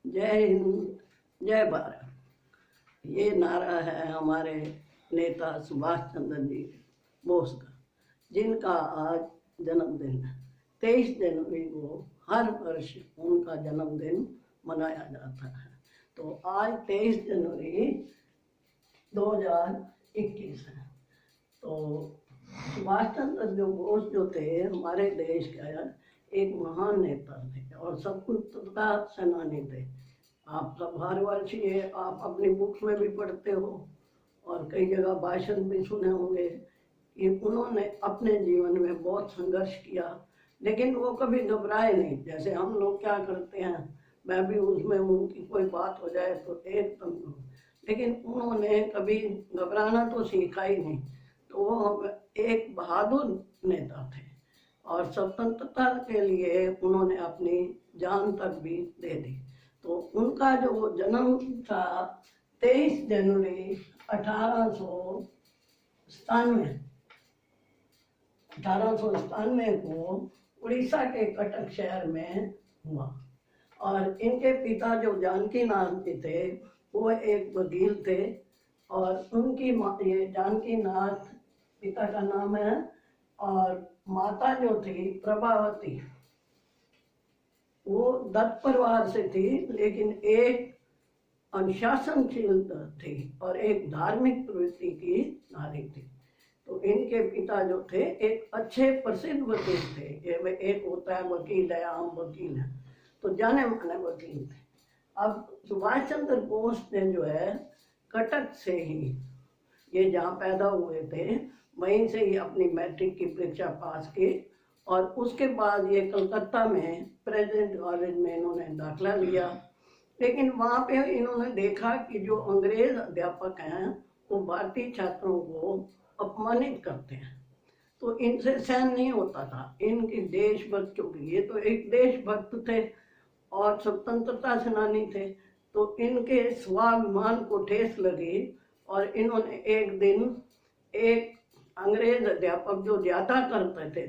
जय हिंद, जय भारत। ये नारा है हमारे नेता सुभाष चंद्र जी बोस का, जिनका आज जन्मदिन है। 23 जनवरी को हर वर्ष उनका जन्मदिन मनाया जाता है। तो आज 23 जनवरी 2021 है। तो सुभाष चंद्र जो बोस जो थे, हमारे देश का एक महान नेता थे और स्वतंत्रता सेनानी थे। आप सब भारतवर्षीय, आप अपनी बुक्स में भी पढ़ते हो और कई जगह भाषण भी सुने होंगे कि उन्होंने अपने जीवन में बहुत संघर्ष किया, लेकिन वो कभी घबराए नहीं। जैसे हम लोग क्या करते हैं, मैं भी उसमें हूँ कि कोई बात हो जाए तो एकदम, लेकिन उन्होंने कभी घबराना तो सीखा ही नहीं। तो वो एक बहादुर नेता थे और स्वतंत्रता के लिए उन्होंने अपनी जान तक भी दे दी। तो उनका जो जन्म था 23 जनवरी 1897 को उड़ीसा के कटक शहर में हुआ। और इनके पिता जो जानकी नाथ जी थे, वो एक वकील थे और उनकी ये जानकी नाथ पिता का नाम है, और माता जो थी प्रभावती, वो दत्त परिवार से थी, लेकिन एक अनुशासनशील थी और एक धार्मिक प्रवृत्ति की नारी थी। तो इनके पिता जो थे एक अच्छे प्रसिद्ध वकील थे। ये एक होता है वकील है, आम वकील है, तो जाने माने वकील थे। अब सुभाष चंद्र बोस ने जो है कटक से ही, ये जहाँ पैदा हुए थे वहीं से ही अपनी मैट्रिक की परीक्षा पास की और उसके बाद ये कलकत्ता में प्रेसिडेंट कॉलेज में इन्होंने दाखिला लिया। लेकिन वहाँ पे इन्होंने देखा कि जो अंग्रेज अध्यापक हैं वो भारतीय छात्रों को अपमानित करते हैं, तो इनसे सहन नहीं होता था। इनके देशभक्त, क्योंकि ये तो एक देशभक्त थे और स्वतंत्रता सेनानी थे, तो इनके स्वाभिमान को ठेस लगी और इन्होंने एक दिन एक अंग्रेज अध्यापक जो ज्यादा करते थे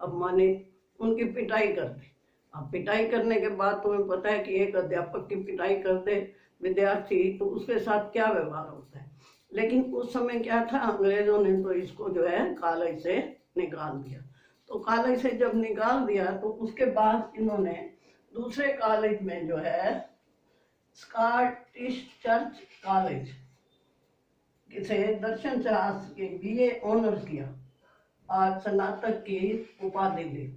अपमानित, उनकी पिटाई कर दी। अब पिटाई करने के बाद तुम्हें पता है कि एक अध्यापक की पिटाई कर दे विद्यार्थी तो उसके साथ क्या व्यवहार होता है। लेकिन उस समय क्या था, अंग्रेजों ने तो इसको जो है कॉलेज से निकाल दिया। तो कॉलेज से जब निकाल दिया तो उसके बाद इन्होंने दूसरे कॉलेज में जो है स्कॉटिश चर्च कॉलेज से दर्शन शास्त्र के बीए ऑनर्स किया और स्नातक की उपाधि ली।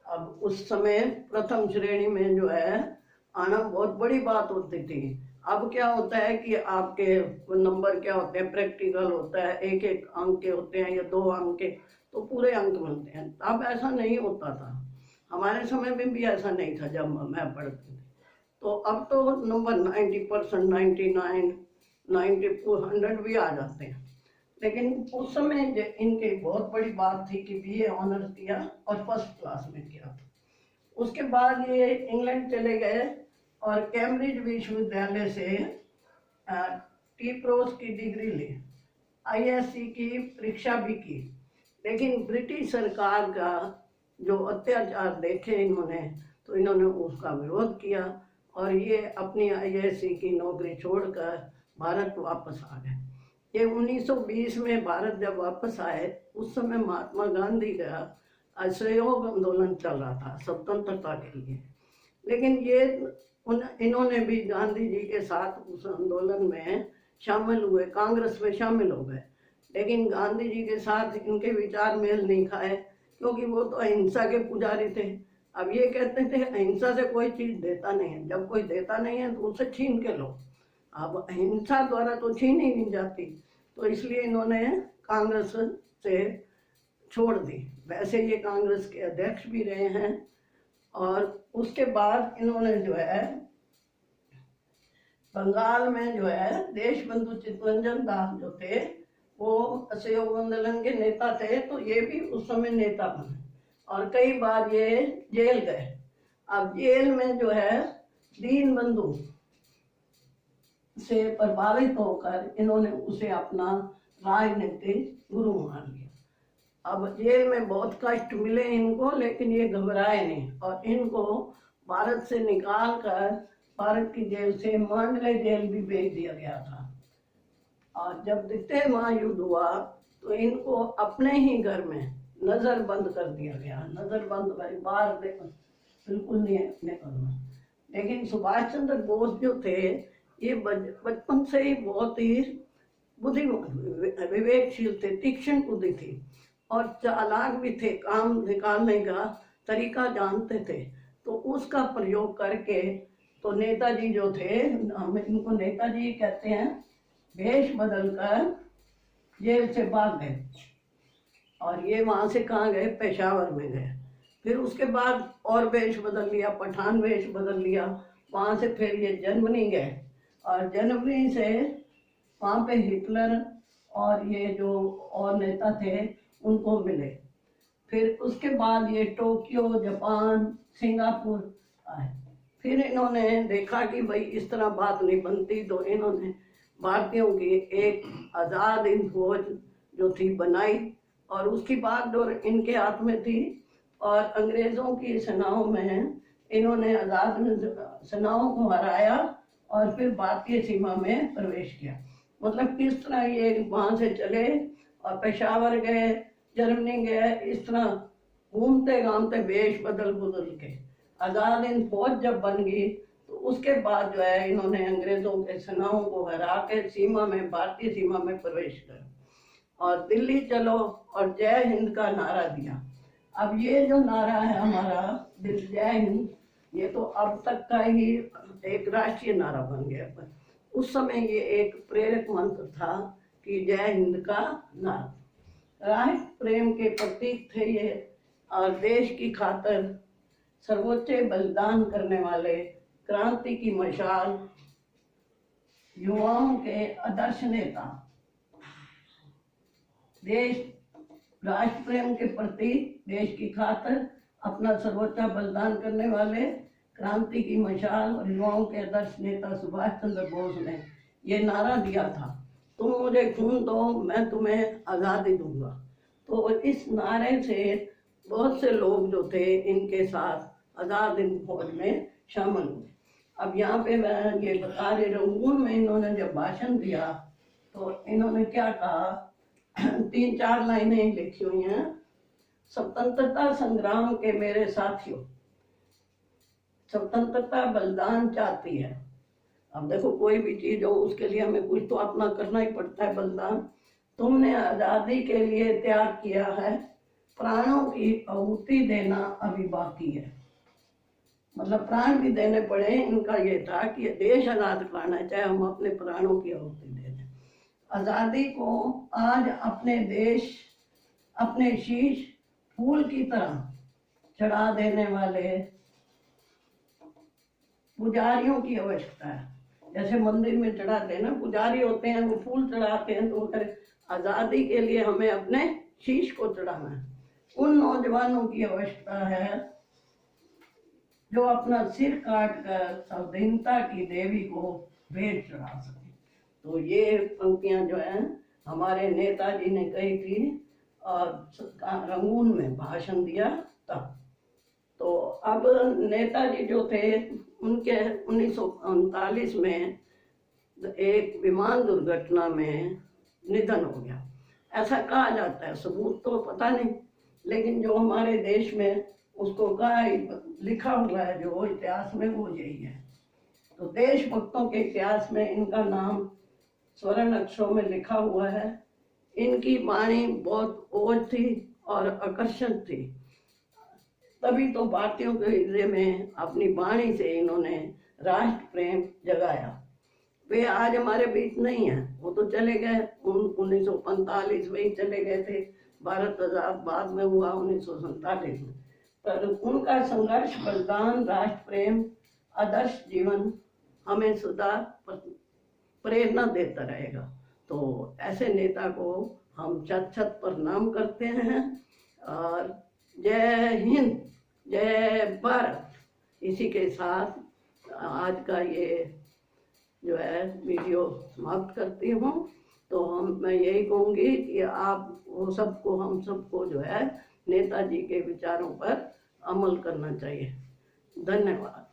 अब उस समय प्रथम श्रेणी में जो है आना बहुत बड़ी बात होती थी। अब क्या होता है कि आपके नंबर क्या होते हैं, प्रैक्टिकल होता है, एक एक अंक के होते हैं या 2 अंक के, तो पूरे अंक मिलते हैं। अब ऐसा नहीं होता था, हमारे समय में भी ऐसा नहीं था जब मैं पढ़ती थी। तो अब तो नंबर 90%, 99, 90, 100 भी आ जाते हैं। लेकिन उस समय इनकी बहुत बड़ी बात थी कि बीए ऑनर्स किया और फर्स्ट क्लास में किया था। उसके बाद ये इंग्लैंड चले गए और कैम्ब्रिज विश्वविद्यालय से टी-प्रोस की डिग्री ली, आईएससी की परीक्षा भी की। लेकिन ब्रिटिश सरकार का जो अत्याचार देखे इन्होंने, तो इन्होंने उसका विरोध किया और ये अपनी आईएससी की नौकरी छोड़कर भारत वापस आ गए। ये 1920 में भारत जब वापस आए, उस समय महात्मा गांधी का असहयोग आंदोलन चल रहा था स्वतंत्रता के लिए। लेकिन ये इन्होंने भी गांधी जी के साथ उस आंदोलन में शामिल हुए, कांग्रेस में शामिल हो गए। लेकिन गांधी जी के साथ इनके विचार मेल नहीं खाए, क्योंकि वो तो अहिंसा के पुजारी थे। अब ये कहते थे अहिंसा से कोई चीज देता नहीं है, जब कोई देता नहीं है तो उसे छीन के लो। अब अहिंसा द्वारा तो छीन ही नहीं जाती, तो इसलिए इन्होंने कांग्रेस से छोड़ दी। वैसे ये कांग्रेस के अध्यक्ष भी रहे हैं। और उसके बाद इन्होंने जो है बंगाल में जो है देशबंधु चित्तरंजन दास जो थे, वो असहयोग आंदोलन के नेता थे, तो ये भी उस समय नेता बने और कई बार ये जेल गए। अब जेल में जो है दीनबंधु से प्रभावित होकर इन्होंने उसे अपना राजनीतिक गुरु मान लिया। अब जेल में बहुत कष्ट मिले इनको, लेकिन ये घबराए नहीं और इनको भारत से निकाल कर भारत की जेल से मांडले जेल भी भेज दिया गया था। और जब द्वितीय महायुद्ध हुआ तो इनको अपने ही घर में नजर बंद कर दिया गया। नजर बंद भाई, बाहर बिल्कुल नहीं निकलना। लेकिन सुभाष चंद्र बोस जो थे ये बचपन से ही बहुत ही विवेकशील थे, तीक्ष्ण बुद्धि थी और चालाक भी थे, काम निकालने का तरीका जानते थे। तो उसका प्रयोग करके तो नेताजी जो थे, हम इनको नेताजी कहते हैं, वेश बदलकर जेल से भाग गए। और ये वहां से कहाँ गए? पेशावर में गए। फिर उसके बाद और वेश बदल लिया, पठान वेश बदल लिया। वहां से फिर ये जर्मनी गए और जर्मनी से वहाँ पे हिटलर और ये जो और नेता थे उनको मिले। फिर उसके बाद ये टोक्यो, जापान, सिंगापुर आए। फिर इन्होंने देखा कि भाई इस तरह बात नहीं बनती, तो इन्होंने भारतीयों की एक आज़ाद हिंद फौज जो थी बनाई और उसकी बागडोर इनके हाथ में थी। और अंग्रेजों की सेनाओं में इन्होंने आज़ाद सेनाओं को हराया और फिर भारतीय सीमा में प्रवेश किया। मतलब किस तरह ये वहां से चले और पेशावर गए, जर्मनी गए, इस तरह घूमते घामते वेश बदल बदल के आज़ाद हिंद फौज जब बन गई तो उसके बाद जो है इन्होंने अंग्रेजों के सेनाओं को हरा के सीमा में, भारतीय सीमा में प्रवेश किया और दिल्ली चलो और जय हिंद का नारा दिया। अब ये जो नारा है हमारा जय हिंद, ये तो अब तक का ही एक राष्ट्रीय नारा बन गया। पर उस समय ये एक प्रेरक मंत्र था कि जय हिंद का नारा। राष्ट्र प्रेम के प्रतीक थे ये और देश की खातिर सर्वोच्च बलिदान करने वाले, क्रांति की मशाल, युवाओं के आदर्श नेता, देश राष्ट्र प्रेम के प्रति देश की खातिर अपना सर्वोच्च बलिदान करने वाले, क्रांति की मशाल और युवाओं के आदर्श नेता सुभाष चंद्र बोस ने ये नारा दिया था, तुम मुझे खून दो मैं तुम्हें आज़ादी दूंगा। तो इस नारे से बहुत से लोग जो थे इनके साथ आज़ाद हिंद फौज में शामिल हुए। अब यहाँ पे मैं ये बता रही, रंगून में इन्होंने जब भाषण दिया तो इन्होंने क्या कहा, 3-4 लाइनें लिखी हुई हैं। स्वतंत्रता संग्राम के मेरे साथियों, स्वतंत्रता बलिदान चाहती है। अब देखो कोई भी चीज हो उसके लिए हमें कुछ तो अपना करना ही पड़ता है बलिदान। तुमने आजादी के लिए त्याग किया है, प्राणों की आहुति देना अभी बाकी है। मतलब प्राण भी देने पड़े। इनका ये था कि देश आजाद कराना है, चाहे हम अपने प्राणों की आहुति दे दें। आजादी को आज अपने देश, अपने शीश फूल की तरह चढ़ा देने वाले पुजारियों की आवश्यकता है। जैसे मंदिर में चढ़ाते हैं ना, पुजारी होते हैं, वो फूल चढ़ाते हैं, तो अगर आजादी के लिए हमें अपने शीश को चढ़ाना है। उन नौजवानों की आवश्यकता है जो अपना सिर काट कर स्वाधीनता की देवी को भेंट चढ़ा सके। तो ये पंक्तियां जो है हमारे नेताजी ने कही थी और रंगून में भाषण दिया तब। तो अब नेताजी जो थे उनके 1939 में एक विमान दुर्घटना में निधन हो गया, ऐसा कहा जाता है। सबूत तो पता नहीं, लेकिन जो हमारे देश में उसको कहा लिखा हुआ है जो इतिहास में वो यही है। तो देशभक्तों के इतिहास में इनका नाम स्वर्ण अक्षरों में लिखा हुआ है। इनकी वाणी बहुत ओज थी और आकर्षक थी, तभी तो भारतीयों के हृदय में अपनी वाणी से इन्होंने राष्ट्र प्रेम जगाया। वे आज हमारे बीच नहीं है, वो तो चले गए 1945 में ही चले गए थे। भारत आजाद बाद में हुआ 1947 में, पर उनका संघर्ष, बलिदान, राष्ट्र प्रेम, आदर्श जीवन हमें सदा प्रेरणा देता रहेगा। तो ऐसे नेता को हम छत छत प्रणाम करते हैं और जय हिंद, जय भारत। इसी के साथ आज का ये जो है वीडियो समाप्त करती हूँ। तो मैं यही कहूँगी कि आप वो सबको, हम सबको जो है नेताजी के विचारों पर अमल करना चाहिए। धन्यवाद।